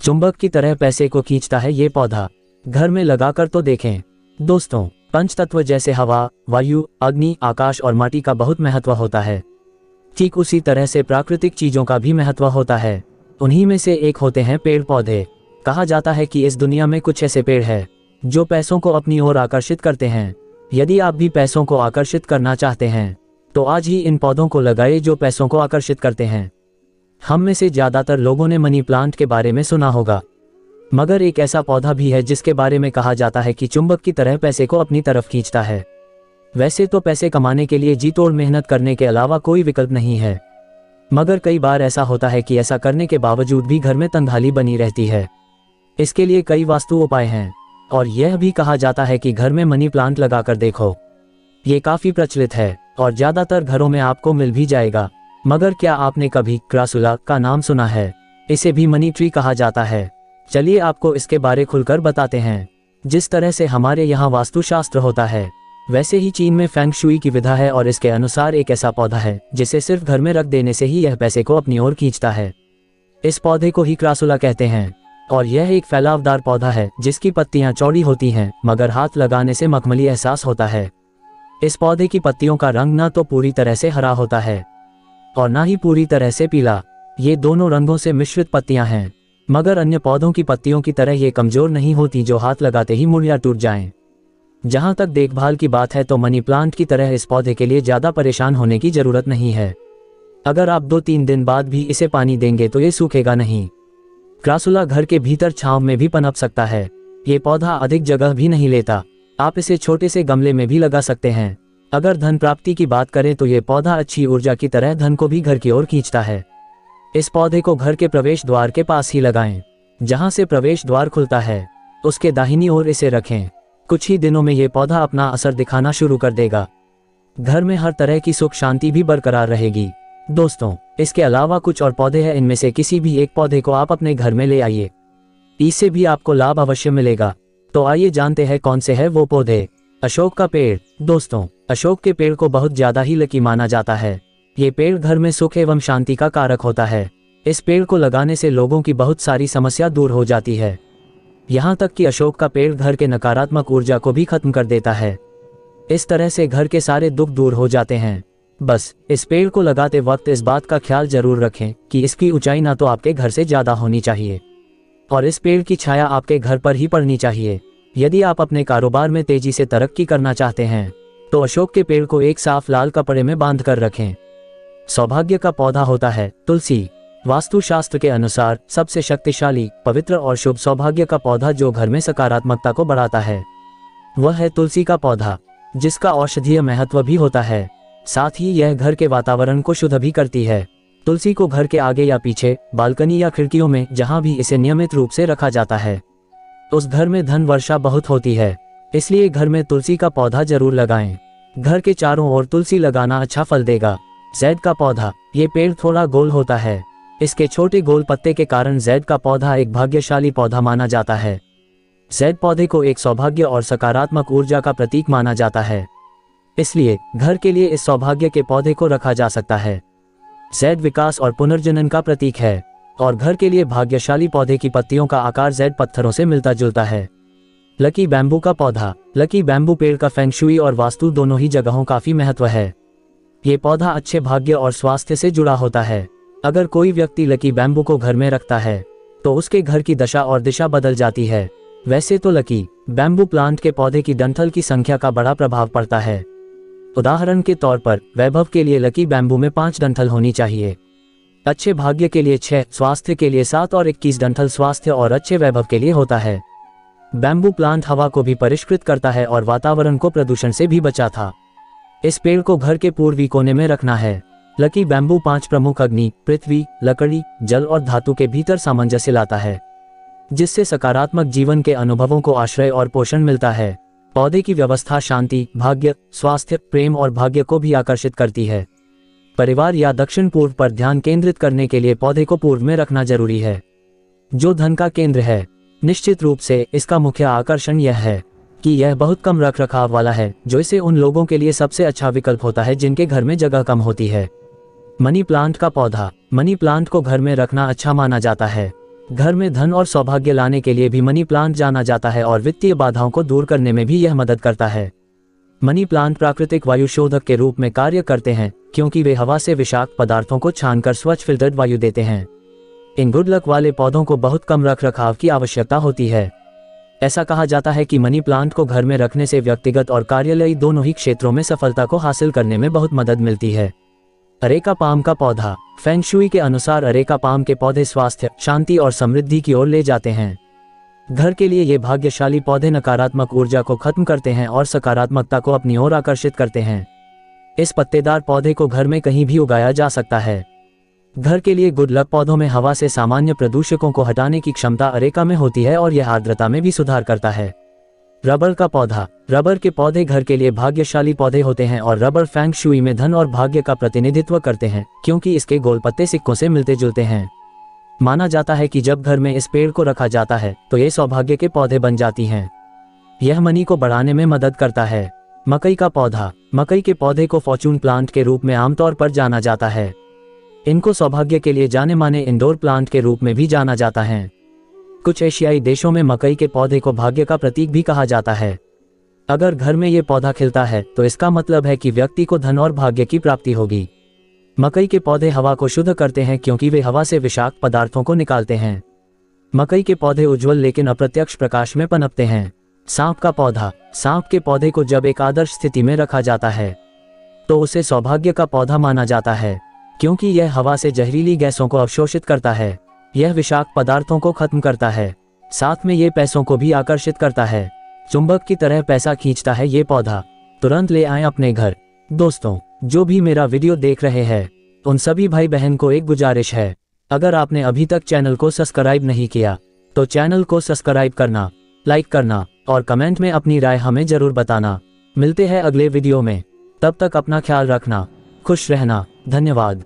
चुंबक की तरह पैसे को खींचता है ये पौधा। घर में लगाकर तो देखें। दोस्तों, पंच तत्व जैसे हवा, वायु, अग्नि, आकाश और माटी का बहुत महत्व होता है। ठीक उसी तरह से प्राकृतिक चीजों का भी महत्व होता है। उन्हीं में से एक होते हैं पेड़ पौधे। कहा जाता है कि इस दुनिया में कुछ ऐसे पेड़ हैं जो पैसों को अपनी ओर आकर्षित करते हैं। यदि आप भी पैसों को आकर्षित करना चाहते हैं तो आज ही इन पौधों को लगाएं जो पैसों को आकर्षित करते हैं। हम में से ज्यादातर लोगों ने मनी प्लांट के बारे में सुना होगा, मगर एक ऐसा पौधा भी है जिसके बारे में कहा जाता है कि चुंबक की तरह पैसे को अपनी तरफ खींचता है। वैसे तो पैसे कमाने के लिए जी तोड़ मेहनत करने के अलावा कोई विकल्प नहीं है, मगर कई बार ऐसा होता है कि ऐसा करने के बावजूद भी घर में तंगहाली बनी रहती है। इसके लिए कई वास्तु उपाय हैं और यह भी कहा जाता है कि घर में मनी प्लांट लगाकर देखो। ये काफी प्रचलित है और ज्यादातर घरों में आपको मिल भी जाएगा। मगर क्या आपने कभी क्रासुला का नाम सुना है? इसे भी मनी ट्री कहा जाता है। चलिए आपको इसके बारे खुलकर बताते हैं। जिस तरह से हमारे यहाँ वास्तुशास्त्र होता है, वैसे ही चीन में फेंग शुई की विधा है और इसके अनुसार एक ऐसा पौधा है जिसे सिर्फ घर में रख देने से ही यह पैसे को अपनी ओर खींचता है। इस पौधे को ही क्रासुला कहते हैं और यह एक फैलावदार पौधा है जिसकी पत्तियां चौड़ी होती हैं, मगर हाथ लगाने से मखमली एहसास होता है। इस पौधे की पत्तियों का रंग ना तो पूरी तरह से हरा होता है और ना ही पूरी तरह से पीला। ये दोनों रंगों से मिश्रित पत्तियां हैं, मगर अन्य पौधों की पत्तियों की तरह ये कमजोर नहीं होती जो हाथ लगाते ही मुड़ या टूट जाएं। जहां तक देखभाल की बात है तो मनी प्लांट की तरह इस पौधे के लिए ज्यादा परेशान होने की जरूरत नहीं है। अगर आप 2-3 दिन बाद भी इसे पानी देंगे तो ये सूखेगा नहीं। क्रासुला घर के भीतर छांव में भी पनप सकता है। ये पौधा अधिक जगह भी नहीं लेता। आप इसे छोटे से गमले में भी लगा सकते हैं। अगर धन प्राप्ति की बात करें तो ये पौधा अच्छी ऊर्जा की तरह धन को भी घर की ओर खींचता है। इस पौधे को घर के प्रवेश द्वार के पास ही लगाएं। जहां से प्रवेश द्वार खुलता है उसके दाहिनी ओर इसे रखें। कुछ ही दिनों में ये पौधा अपना असर दिखाना शुरू कर देगा। घर में हर तरह की सुख शांति भी बरकरार रहेगी। दोस्तों, इसके अलावा कुछ और पौधे हैं। इनमें से किसी भी एक पौधे को आप अपने घर में ले आइए, इससे भी आपको लाभ अवश्य मिलेगा। तो आइए जानते हैं कौन से है वो पौधे। अशोक का पेड़। दोस्तों, अशोक के पेड़ को बहुत ज्यादा ही लकी माना जाता है। ये पेड़ घर में सुख एवं शांति का कारक होता है। इस पेड़ को लगाने से लोगों की बहुत सारी समस्या दूर हो जाती है। यहाँ तक कि अशोक का पेड़ घर के नकारात्मक ऊर्जा को भी खत्म कर देता है। इस तरह से घर के सारे दुख दूर हो जाते हैं। बस इस पेड़ को लगाते वक्त इस बात का ख्याल जरूर रखें कि इसकी ऊंचाई ना तो आपके घर से ज्यादा होनी चाहिए और इस पेड़ की छाया आपके घर पर ही पड़नी चाहिए। यदि आप अपने कारोबार में तेजी से तरक्की करना चाहते हैं तो अशोक के पेड़ को एक साफ लाल कपड़े में बांध कर रखें। सौभाग्य का पौधा होता है तुलसी। वास्तुशास्त्र के अनुसार सबसे शक्तिशाली, पवित्र और शुभ सौभाग्य का पौधा जो घर में सकारात्मकता को बढ़ाता है वह है तुलसी का पौधा, जिसका औषधीय महत्व भी होता है। साथ ही यह घर के वातावरण को शुद्ध भी करती है। तुलसी को घर के आगे या पीछे, बालकनी या खिड़कियों में जहां भी इसे नियमित रूप से रखा जाता है उस घर में धन वर्षा बहुत होती है। इसलिए घर में तुलसी का पौधा जरूर लगाएं। घर के चारों ओर तुलसी लगाना अच्छा फल देगा। जैद का पौधा। ये पेड़ थोड़ा गोल होता है। इसके छोटे गोल पत्ते के कारण जैद का पौधा एक भाग्यशाली पौधा माना जाता है। जैद पौधे को एक सौभाग्य और सकारात्मक ऊर्जा का प्रतीक माना जाता है, इसलिए घर के लिए इस सौभाग्य के पौधे को रखा जा सकता है। जैद विकास और पुनर्जनन का प्रतीक है और घर के लिए भाग्यशाली पौधे की पत्तियों का आकार जैद पत्थरों से मिलता जुलता है। लकी बैम्बू का पौधा। लकी बैम्बू पेड़ का फेंग शुई और वास्तु दोनों ही जगहों काफी महत्व है। ये पौधा अच्छे भाग्य और स्वास्थ्य से जुड़ा होता है। अगर कोई व्यक्ति लकी बैम्बू को घर में रखता है तो उसके घर की दशा और दिशा बदल जाती है। वैसे तो लकी बैम्बू प्लांट के पौधे की डंठल की संख्या का बड़ा प्रभाव पड़ता है। उदाहरण के तौर पर वैभव के लिए लकी बैम्बू में 5 डंठल होनी चाहिए, अच्छे भाग्य के लिए 6, स्वास्थ्य के लिए 7 और 21 डंठल स्वास्थ्य और अच्छे वैभव के लिए होता है। बैम्बू प्लांट हवा को भी परिष्कृत करता है और वातावरण को प्रदूषण से भी बचाता। इस पेड़ को घर के पूर्वी कोने में रखना है। लकी बैम्बू 5 प्रमुख अग्नि, पृथ्वी, लकड़ी, जल और धातु के भीतर सामंजस्य लाता है, जिससे सकारात्मक जीवन के अनुभवों को आश्रय और पोषण मिलता है। पौधे की व्यवस्था शांति, भाग्य, स्वास्थ्य, प्रेम और भाग्य को भी आकर्षित करती है। परिवार या दक्षिण पूर्व पर ध्यान केंद्रित करने के लिए पौधे को पूर्व में रखना जरूरी है, जो धन का केंद्र है। निश्चित रूप से इसका मुख्य आकर्षण यह है कि यह बहुत कम रख रखाव वाला है, जो इसे उन लोगों के लिए सबसे अच्छा विकल्प होता है जिनके घर में जगह कम होती है। मनी प्लांट का पौधा। मनी प्लांट को घर में रखना अच्छा माना जाता है। घर में धन और सौभाग्य लाने के लिए भी मनी प्लांट जाना जाता है और वित्तीय बाधाओं को दूर करने में भी यह मदद करता है। मनी प्लांट प्राकृतिक वायु शोधक के रूप में कार्य करते हैं, क्योंकि वे हवा से विषाक्त पदार्थों को छानकर स्वच्छ फिल्टर्ड वायु देते हैं। इन गुड लक वाले पौधों को बहुत कम रखरखाव की आवश्यकता होती है। ऐसा कहा जाता है कि मनी प्लांट को घर में रखने से व्यक्तिगत और कार्यालयी दोनों ही क्षेत्रों में सफलता को हासिल करने में बहुत मदद मिलती है। अरेका पाम का पौधा। फेंग शुई के अनुसार अरेका पाम के पौधे स्वास्थ्य, शांति और समृद्धि की ओर ले जाते हैं। घर के लिए ये भाग्यशाली पौधे नकारात्मक ऊर्जा को खत्म करते हैं और सकारात्मकता को अपनी ओर आकर्षित करते हैं। इस पत्तेदार पौधे को घर में कहीं भी उगाया जा सकता है। घर के लिए गुड लक पौधों में हवा से सामान्य प्रदूषकों को हटाने की क्षमता अरेका में होती है और यह आर्द्रता में भी सुधार करता है। रबर का पौधा। रबर के पौधे घर के लिए भाग्यशाली पौधे होते हैं और रबर फेंग शुई में धन और भाग्य का प्रतिनिधित्व करते हैं, क्योंकि इसके गोल पत्ते सिक्कों से मिलते जुलते हैं। माना जाता है कि जब घर में इस पेड़ को रखा जाता है तो ये सौभाग्य के पौधे बन जाती हैं। यह मनी को बढ़ाने में मदद करता है। मकई का पौधा। मकई के पौधे को फॉर्चून प्लांट के रूप में आमतौर पर जाना जाता है। इनको सौभाग्य के लिए जाने माने इंडोर प्लांट के रूप में भी जाना जाता है। कुछ एशियाई देशों में मकई के पौधे को भाग्य का प्रतीक भी कहा जाता है। अगर घर में ये पौधा खिलता है तो इसका मतलब है कि व्यक्ति को धन और भाग्य की प्राप्ति होगी। मकई के पौधे हवा को शुद्ध करते हैं, क्योंकि वे हवा से विषाक्त पदार्थों को निकालते हैं। मकई के पौधे उज्ज्वल लेकिन अप्रत्यक्ष प्रकाश में पनपते हैं। सांप का पौधा। सांप के पौधे को जब एक आदर्श स्थिति में रखा जाता है तो उसे सौभाग्य का पौधा माना जाता है, क्योंकि यह हवा से जहरीली गैसों को अवशोषित करता है। यह विषाक्त पदार्थों को खत्म करता है, साथ में ये पैसों को भी आकर्षित करता है। चुंबक की तरह पैसा खींचता है ये पौधा। तुरंत ले आएं अपने घर। दोस्तों, जो भी मेरा वीडियो देख रहे हैं उन सभी भाई बहन को एक गुजारिश है, अगर आपने अभी तक चैनल को सब्सक्राइब नहीं किया तो चैनल को सब्सक्राइब करना, लाइक करना और कमेंट में अपनी राय हमें जरूर बताना। मिलते हैं अगले वीडियो में, तब तक अपना ख्याल रखना, खुश रहना। धन्यवाद।